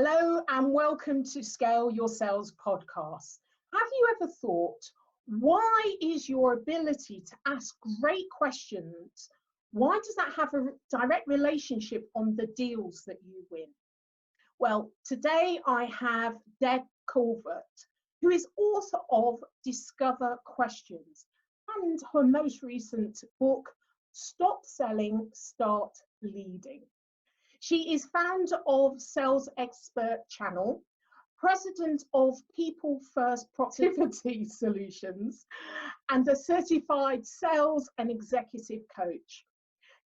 Hello and welcome to Scale Your Sales podcast. Have you ever thought, why is your ability to ask great questions, why does that have a direct relationship on the deals that you win? Well, today I have Deb Calvert, who is author of Discover Questions and her most recent book, Stop Selling, Start Leading. She is founder of Sales Expert Channel, president of People First Productivity Solutions, and a certified sales and executive coach.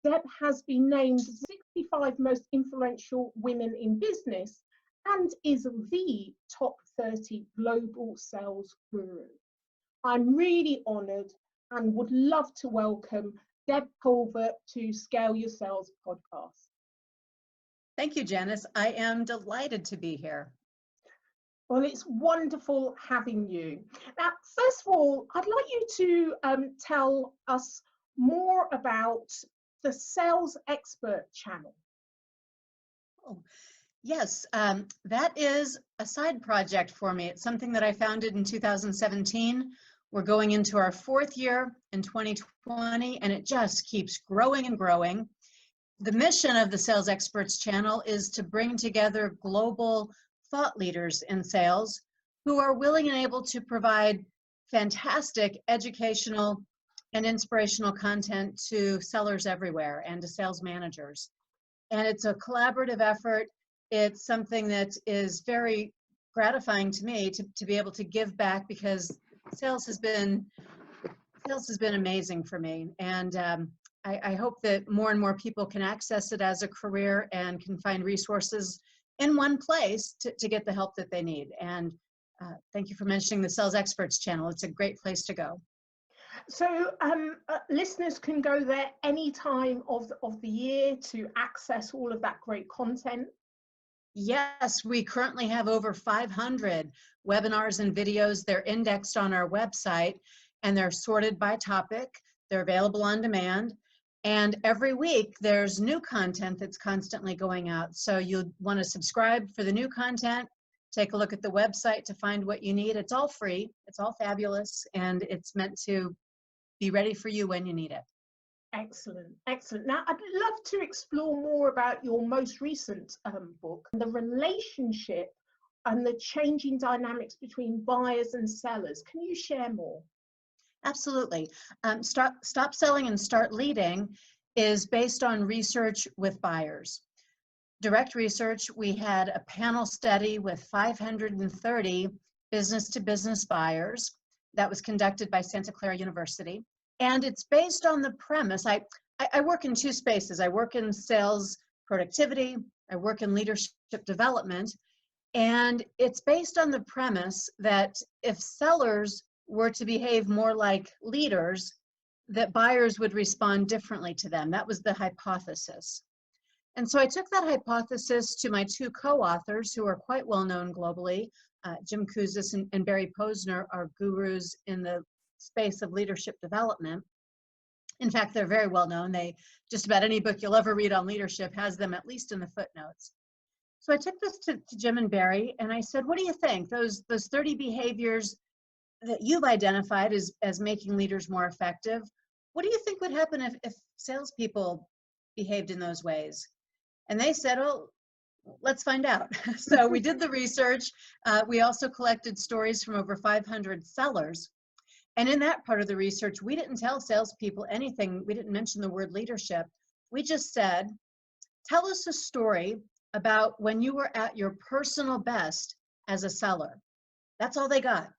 Deb has been named 65 most influential women in business and is the top 30 global sales guru. I'm really honored and would love to welcome Deb Calvert to Scale Your Sales podcast. Thank you, Janice. I am delighted to be here. Well, it's wonderful having you. Now, first of all, I'd like you to tell us more about the Sales Expert Channel. Oh, yes, that is a side project for me. It's something that I founded in 2017. We're going into our fourth year in 2020, and it just keeps growing and growing. The mission of the Sales Experts Channel is to bring together global thought leaders in sales who are willing and able to provide fantastic educational and inspirational content to sellers everywhere and to sales managers. And it's a collaborative effort. It's something that is very gratifying to me to be able to give back, because sales has been amazing for me. And I hope that more and more people can access it as a career and can find resources in one place to get the help that they need. And thank you for mentioning the Sales Experts Channel. It's a great place to go. So listeners can go there any time of the year to access all of that great content. Yes, we currently have over 500 webinars and videos. They're indexed on our website and they're sorted by topic. They're available on demand. And every week there's new content that's constantly going out. So you'll want to subscribe for the new content, take a look at the website to find what you need. It's all free, it's all fabulous, and it's meant to be ready for you when you need it. Excellent, excellent. Now, I'd love to explore more about your most recent book, the relationship and the changing dynamics between buyers and sellers. Can you share more? Absolutely. Stop Selling and Start Leading is based on research with buyers. Direct research. We had a panel study with 530 business-to-business buyers that was conducted by Santa Clara University. And it's based on the premise. I work in two spaces. I work in sales productivity. I work in leadership development. And it's based on the premise that if sellers were to behave more like leaders, that buyers would respond differently to them. That was the hypothesis. And so I took that hypothesis to my two co-authors, who are quite well known globally. Jim Kouzes and Barry Posner are gurus in the space of leadership development. In fact, they're very well known. Just about any book you'll ever read on leadership has them at least in the footnotes. So I took this to Jim and Barry, and I said, what do you think? Those 30 behaviors that you've identified as making leaders more effective, what do you think would happen if salespeople behaved in those ways? And they said, oh, let's find out. So we did the research. We also collected stories from over 500 sellers. And in that part of the research, we didn't tell salespeople anything. We didn't mention the word leadership. We just said, tell us a story about when you were at your personal best as a seller. That's all they got.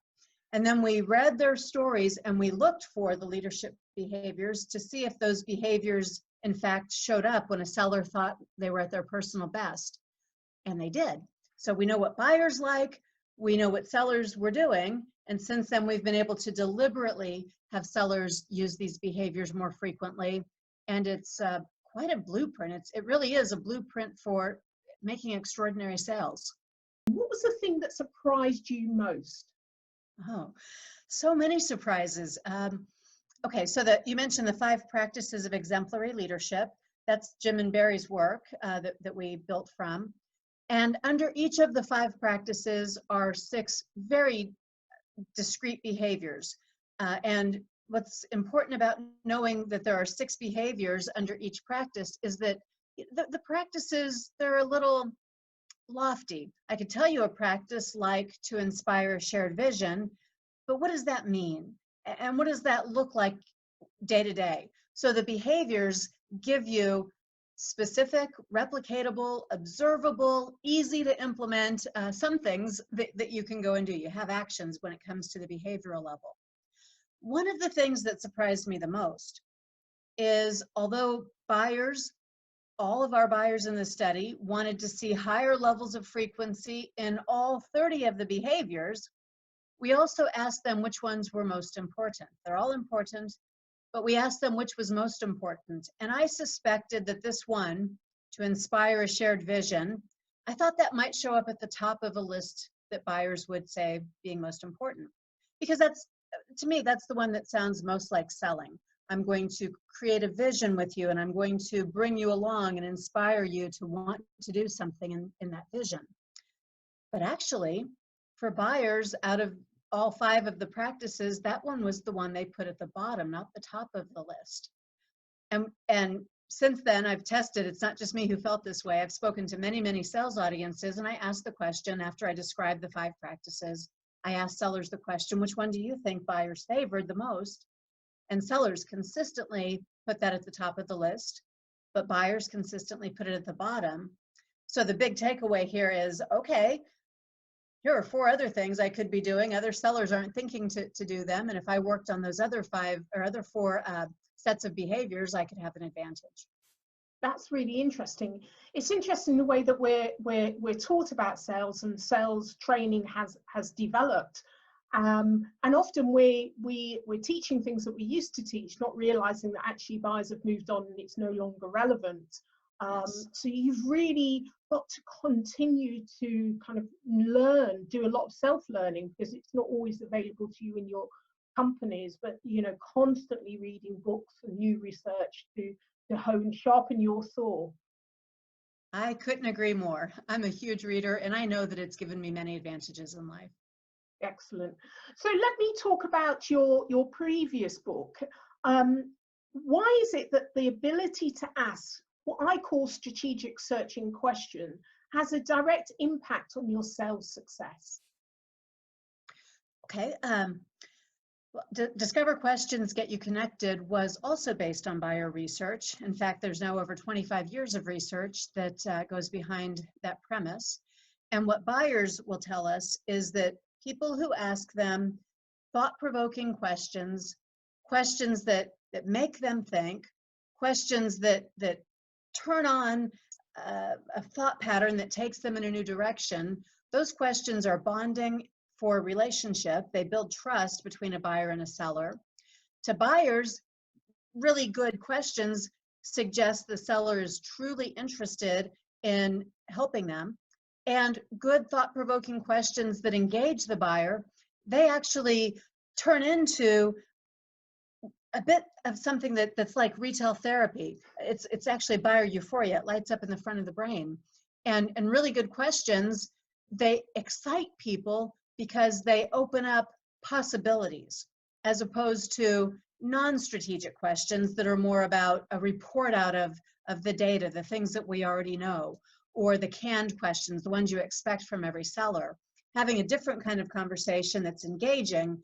And then we read their stories and we looked for the leadership behaviors to see if those behaviors in fact showed up when a seller thought they were at their personal best. And they did. So we know what buyers like, we know what sellers were doing. And since then we've been able to deliberately have sellers use these behaviors more frequently. And it's quite a blueprint. It really is a blueprint for making extraordinary sales. What was the thing that surprised you most? Oh, so many surprises. Okay, so you mentioned the 5 practices of exemplary leadership. That's Jim and Barry's work that we built from. And under each of the 5 practices are 6 very discrete behaviors. And what's important about knowing that there are 6 behaviors under each practice is that the practices, they're a little lofty. I could tell you a practice like to inspire a shared vision, but what does that mean? And what does that look like day to day? So the behaviors give you specific, replicatable, observable, easy to implement, some things that you can go and do. You have actions when it comes to the behavioral level. One of the things that surprised me the most is, although buyers, all of our buyers in the study wanted to see higher levels of frequency in all 30 of the behaviors, we also asked them which ones were most important. They're all important, but we asked them which was most important. And I suspected that this one, to inspire a shared vision, I thought that might show up at the top of a list that buyers would say being most important. Because that's, to me, that's the one that sounds most like selling. I'm going to create a vision with you, and I'm going to bring you along and inspire you to want to do something in that vision. But actually, for buyers, out of all 5 of the practices, that one was the one they put at the bottom, not the top of the list. And since then, I've tested, it's not just me who felt this way. I've spoken to many, many sales audiences, and I asked the question after I described the 5 practices. I asked sellers the question, which one do you think buyers favored the most? And sellers consistently put that at the top of the list, but buyers consistently put it at the bottom. So the big takeaway here is, okay, here are 4 other things I could be doing. Other sellers aren't thinking to do them. And if I worked on those other 5 or other 4 sets of behaviors, I could have an advantage. That's really interesting. It's interesting the way that we're taught about sales, and sales training has developed. And often we're teaching things that we used to teach, not realizing that actually buyers have moved on and it's no longer relevant. Yes. So you've really got to continue to kind of learn, do a lot of self-learning, because it's not always available to you in your companies, but constantly reading books and new research to hone, sharpen your saw. I couldn't agree more. I'm a huge reader, and I know that it's given me many advantages in life. Excellent. So let me talk about your previous book. Why is it that the ability to ask what I call strategic searching question has a direct impact on your sales success? Okay. Discover Questions Get You Connected was also based on buyer research. In fact, there's now over 25 years of research that goes behind that premise. And what buyers will tell us is that people who ask them thought-provoking questions, questions that make them think, questions that turn on a thought pattern that takes them in a new direction, those questions are bonding for a relationship. They build trust between a buyer and a seller. To buyers, really good questions suggest the seller is truly interested in helping them. And good thought-provoking questions that engage the buyer, they actually turn into a bit of something that's like retail therapy. It's actually buyer euphoria. It lights up in the front of the brain. And really good questions, they excite people because they open up possibilities, as opposed to non-strategic questions that are more about a report out of the data, the things that we already know, or the canned questions, the ones you expect from every seller. Having a different kind of conversation that's engaging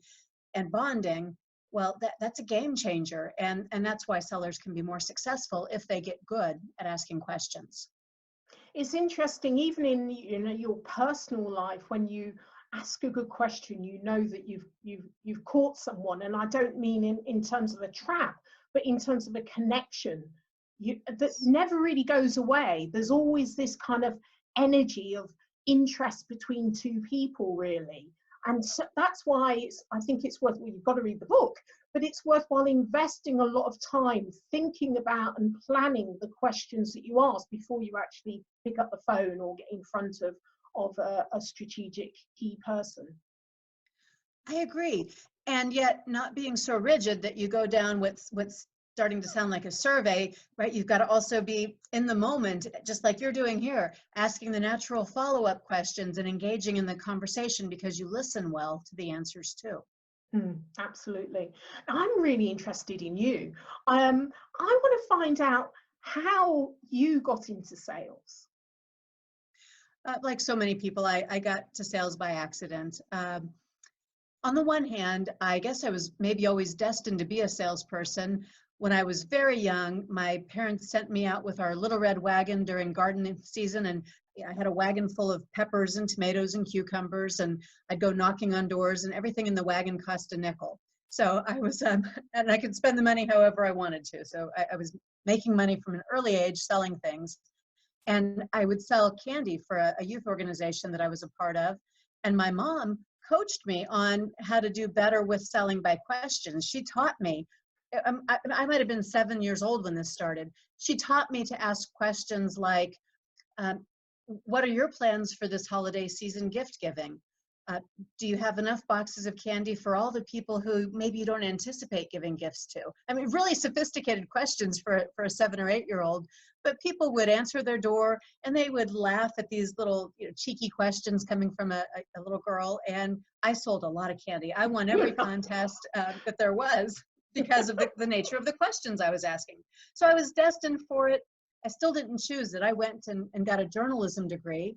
and bonding, well, that's a game changer. And that's why sellers can be more successful if they get good at asking questions. It's interesting, even in your personal life, when you ask a good question, you know that you've caught someone. And I don't mean in terms of a trap, but in terms of a connection that never really goes away. There's always this kind of energy of interest between 2 people, really. And so that's why I think it's worth, well, you've got to read the book, but it's worthwhile investing a lot of time thinking about and planning the questions that you ask before you actually pick up the phone or get in front of a strategic key person. I agree. And yet not being so rigid that you go down what's starting to sound like a survey, right? You've got to also be in the moment, just like you're doing here, asking the natural follow-up questions and engaging in the conversation because you listen well to the answers too. Absolutely. I'm really interested in you. I want to find out how you got into sales. Like so many people, I got to sales by accident. On the one hand, I guess I was maybe always destined to be a salesperson. When I was very young, my parents sent me out with our little red wagon during gardening season, and I had a wagon full of peppers and tomatoes and cucumbers, and I'd go knocking on doors, and everything in the wagon cost a nickel. So I was, and I could spend the money however I wanted to. So I was making money from an early age selling things. And I would sell candy for a youth organization that I was a part of. And my mom coached me on how to do better with selling by questions. She taught me, I might have been 7 years old when this started. She taught me to ask questions like, what are your plans for this holiday season gift giving? Do you have enough boxes of candy for all the people who maybe you don't anticipate giving gifts to? I mean, really sophisticated questions for a 7 or 8 year old, but people would answer their door and they would laugh at these little cheeky questions coming from a little girl. And I sold a lot of candy. I won every contest that there was because of the nature of the questions I was asking. So I was destined for it. I still didn't choose it. I went and got a journalism degree.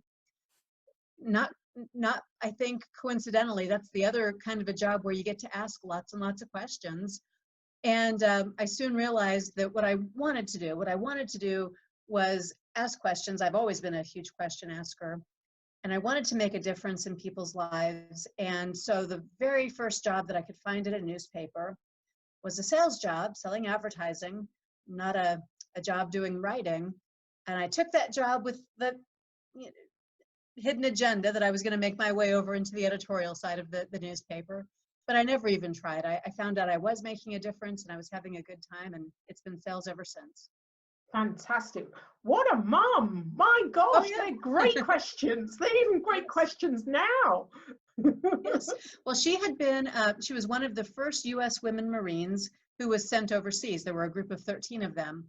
Not I think coincidentally, that's the other kind of a job where you get to ask lots and lots of questions. And I soon realized that what I wanted to do was ask questions. I've always been a huge question asker, and I wanted to make a difference in people's lives. And so the very first job that I could find at a newspaper was a sales job, selling advertising, not a job doing writing. And I took that job with the hidden agenda that I was going to make my way over into the editorial side of the newspaper, but I never even tried. I found out I was making a difference and I was having a good time, and it's been sales ever since. Fantastic. What a mum. My gosh, oh, yeah. They're great questions. They're even great questions now. Yes. Well, she had been, she was one of the first U.S. women Marines who was sent overseas. There were a group of 13 of them.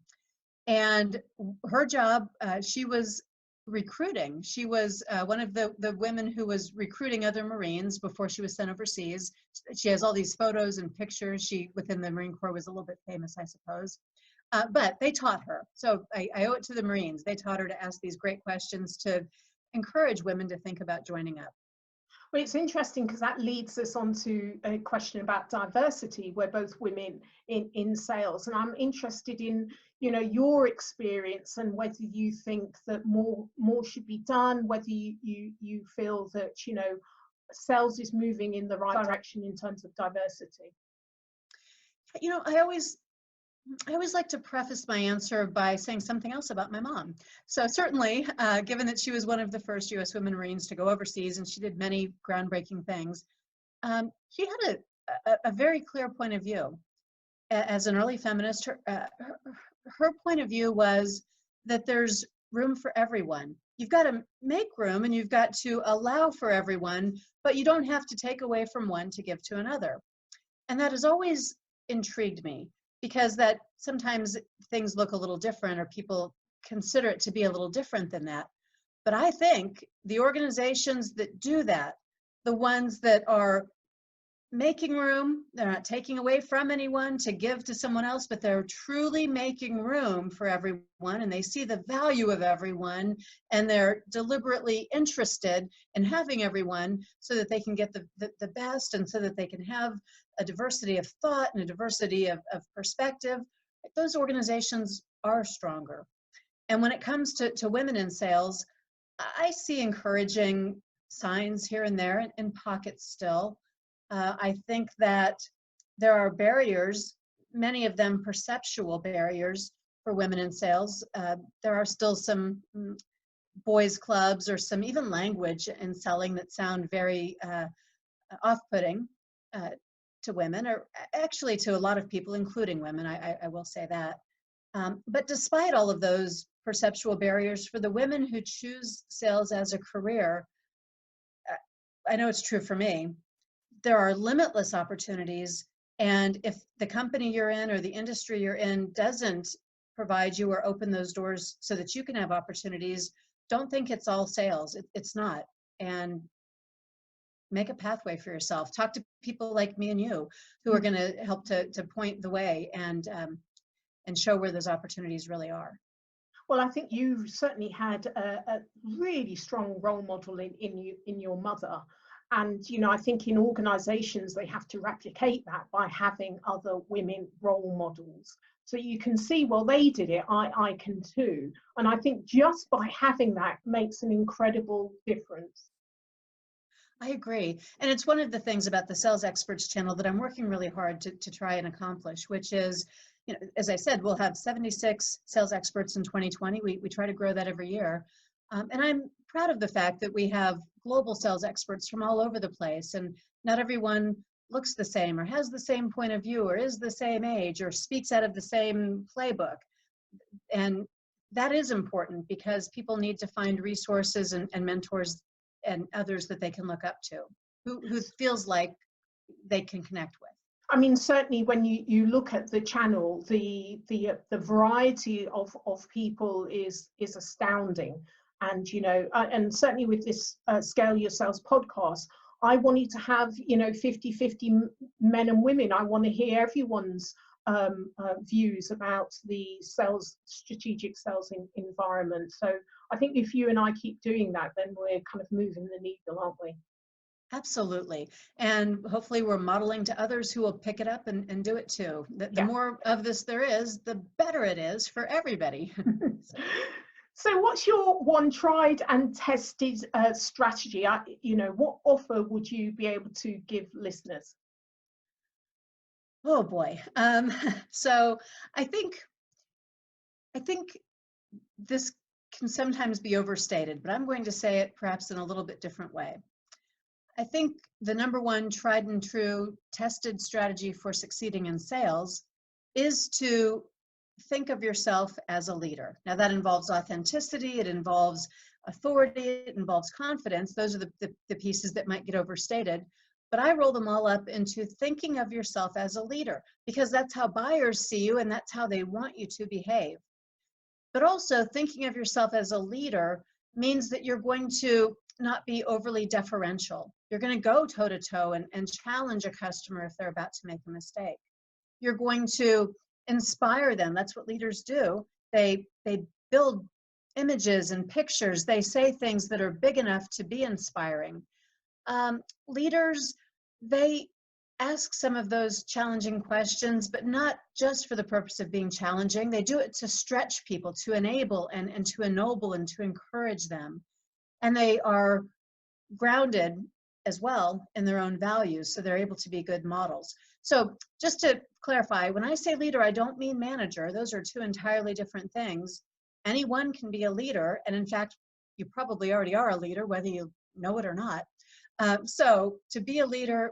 And her job, she was recruiting. She was one of the women who was recruiting other Marines before she was sent overseas. She has all these photos and pictures. She, within the Marine Corps, was a little bit famous, I suppose. But they taught her. So I owe it to the Marines. They taught her to ask these great questions to encourage women to think about joining up. Well, it's interesting because that leads us on to a question about diversity. We're both women in sales, and I'm interested in your experience and whether you think that more should be done, whether you feel that sales is moving in the right direction in terms of diversity. I always like to preface my answer by saying something else about my mom. So certainly, given that she was one of the first U.S. women Marines to go overseas, and she did many groundbreaking things, she had a very clear point of view. As an early feminist, her point of view was that there's room for everyone. You've got to make room and you've got to allow for everyone, but you don't have to take away from one to give to another. And that has always intrigued me, because that sometimes things look a little different or people consider it to be a little different than that. But I think the organizations that do that, the ones that are making room, they're not taking away from anyone to give to someone else, but they're truly making room for everyone, and they see the value of everyone, and they're deliberately interested in having everyone so that they can get the best, and so that they can have a diversity of thought and a diversity of perspective. Those organizations are stronger. And when it comes to women in sales, I see encouraging signs here and there in pockets still. I think that there are barriers, many of them perceptual barriers for women in sales. There are still some boys clubs or some even language in selling that sound very off-putting to women, or actually to a lot of people, including women, I will say that. But despite all of those perceptual barriers, for the women who choose sales as a career, I know it's true for me, there are limitless opportunities And if the company you're in or the industry you're in doesn't provide you or open those doors so that you can have opportunities, don't think it's all sales. It's not. And make a pathway for yourself. Talk to people like me and you who are going to help to point the way and show where those opportunities really are. Well, I think you've certainly had a really strong role model in your mother. And, you know, I think in organizations, they have to replicate that by having other women role models. So you can see, well, they did it, I can too. And I think just by having that makes an incredible difference. I agree. And it's one of the things about the Sales Experts channel that I'm working really hard to try and accomplish, which is, you know, as I said, we'll have 76 sales experts in 2020. We try to grow that every year. And I'm proud of the fact that we have global sales experts from all over the place, and not everyone looks the same or has the same point of view or is the same age or speaks out of the same playbook. And that is important because people need to find resources and mentors and others that they can look up to, who feels like they can connect with. I mean, certainly when you look at the channel, the variety of people is astounding. And, you know, and certainly with this Scale Your Sales podcast, I wanted to have, you know, 50-50 men and women. I want to hear everyone's views about the strategic sales environment. So I think if you and I keep doing that, then we're kind of moving the needle, aren't we? Absolutely. And hopefully we're modeling to others who will pick it up and do it too. The more of this there is, the better it is for everybody. So what's your one tried and tested strategy? You know, what offer would you be able to give listeners? Oh boy. So I think this can sometimes be overstated, but I'm going to say it perhaps in a little bit different way. I think the number one tried and true tested strategy for succeeding in sales is to think of yourself as a leader. Now that involves authenticity, it involves authority, it involves confidence. Those are the pieces that might get overstated. But I roll them all up into thinking of yourself as a leader, because that's how buyers see you and that's how they want you to behave. But also thinking of yourself as a leader means that you're going to not be overly deferential. You're going to go toe-to-toe and challenge a customer if they're about to make a mistake. You're going to inspire them. That's what leaders do. They build images and pictures. They say things that are big enough to be inspiring. Leaders, they ask some of those challenging questions, but not just for the purpose of being challenging. They do it to stretch people, to enable and to ennoble and to encourage them. And they are grounded as well in their own values, so they're able to be good models. So just to clarify, when I say leader, I don't mean manager. Those are two entirely different things. Anyone can be a leader, and in fact, you probably already are a leader, whether you know it or not. So to be a leader,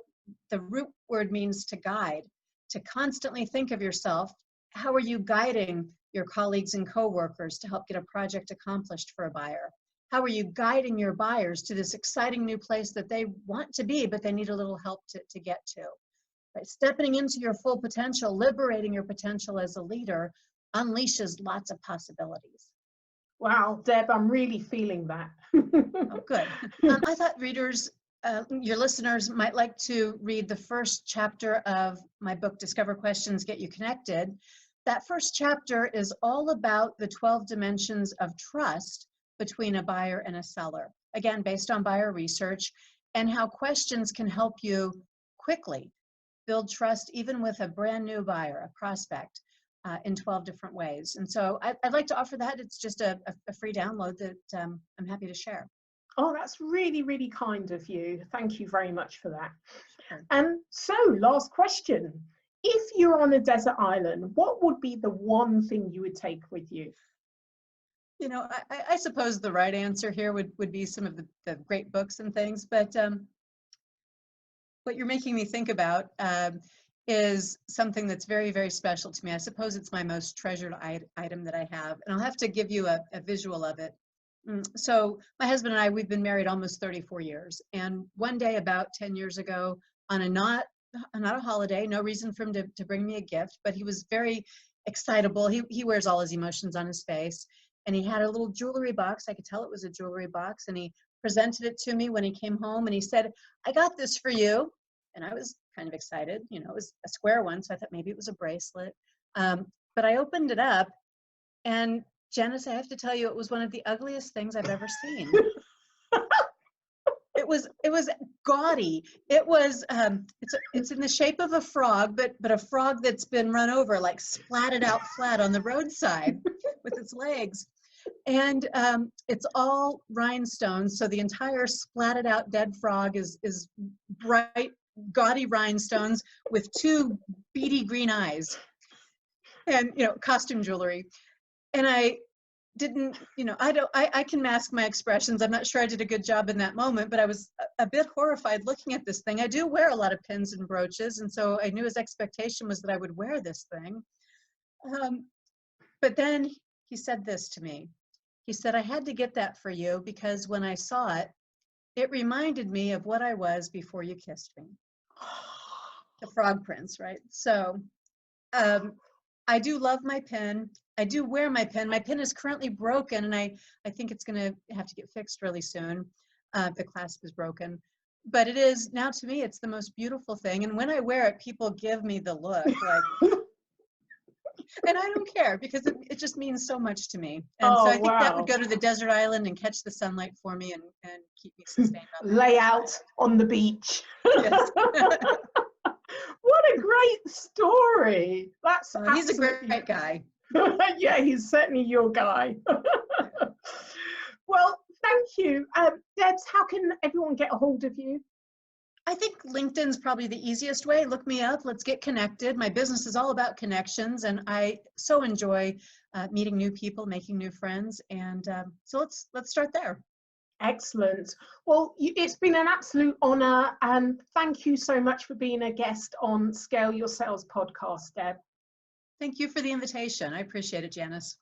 the root word means to guide, to constantly think of yourself. How are you guiding your colleagues and coworkers to help get a project accomplished for a buyer? How are you guiding your buyers to this exciting new place that they want to be, but they need a little help to get to? Right? Stepping into your full potential, liberating your potential as a leader unleashes lots of possibilities. Wow, Deb, I'm really feeling that. Oh, good. I thought readers, your listeners might like to read the first chapter of my book, Discover Questions, Get You Connected. That first chapter is all about the 12 dimensions of trust between a buyer and a seller, again, based on buyer research, and how questions can help you quickly build trust even with a brand new buyer, a prospect, in 12 different ways. And so I'd like to offer that. It's just a free download that I'm happy to share. Oh, that's really, really kind of you. Thank you very much for that. Sure. So last question. If you're on a desert island, what would be the one thing you would take with you? You know, I suppose the right answer here would be some of the great books and things, but what you're making me think about is something that's very, very special to me. I suppose it's my most treasured item that I have, and I'll have to give you a visual of it. So my husband and I, we've been married almost 34 years, and one day about 10 years ago, on a not not a holiday, no reason for him to bring me a gift, but he was very excitable. He wears all his emotions on his face. And he had a little jewelry box. I could tell it was a jewelry box. And he presented it to me when he came home. And he said, "I got this for you." And I was kind of excited. You know, it was a square one, so I thought maybe it was a bracelet. But I opened it up, and Janice, I have to tell you, it was one of the ugliest things I've ever seen. It was gaudy. It was it's in the shape of a frog, but a frog that's been run over, like splatted out flat on the roadside with its legs. And it's all rhinestones, so the entire splatted out dead frog is bright, gaudy rhinestones with two beady green eyes, and costume jewelry. And I didn't, I can mask my expressions. I'm not sure I did a good job in that moment, but I was a bit horrified looking at this thing. I do wear a lot of pins and brooches, and so I knew his expectation was that I would wear this thing. But then he said this to me. He said, "I had to get that for you because when I saw it, it reminded me of what I was before you kissed me." The frog prince, right? So I do love my pin. I do wear my pin. My pin is currently broken, and I think it's going to have to get fixed really soon. The clasp is broken. But it is, now to me, it's the most beautiful thing. And when I wear it, people give me the look like, and I don't care because it just means so much to me. And so I think that would go to the desert island and catch the sunlight for me and keep me sustained. Lay out on the beach. Yes. What a great story. That's He's a great guy. Yeah, he's certainly your guy. Well, thank you. Debs, how can everyone get a hold of you? I think LinkedIn's probably the easiest way. Look me up. Let's get connected. My business is all about connections, and I so enjoy meeting new people, making new friends. And so let's start there. Excellent. Well, it's been an absolute honor, and thank you so much for being a guest on Scale Your Sales podcast, Deb. Thank you for the invitation. I appreciate it, Janice.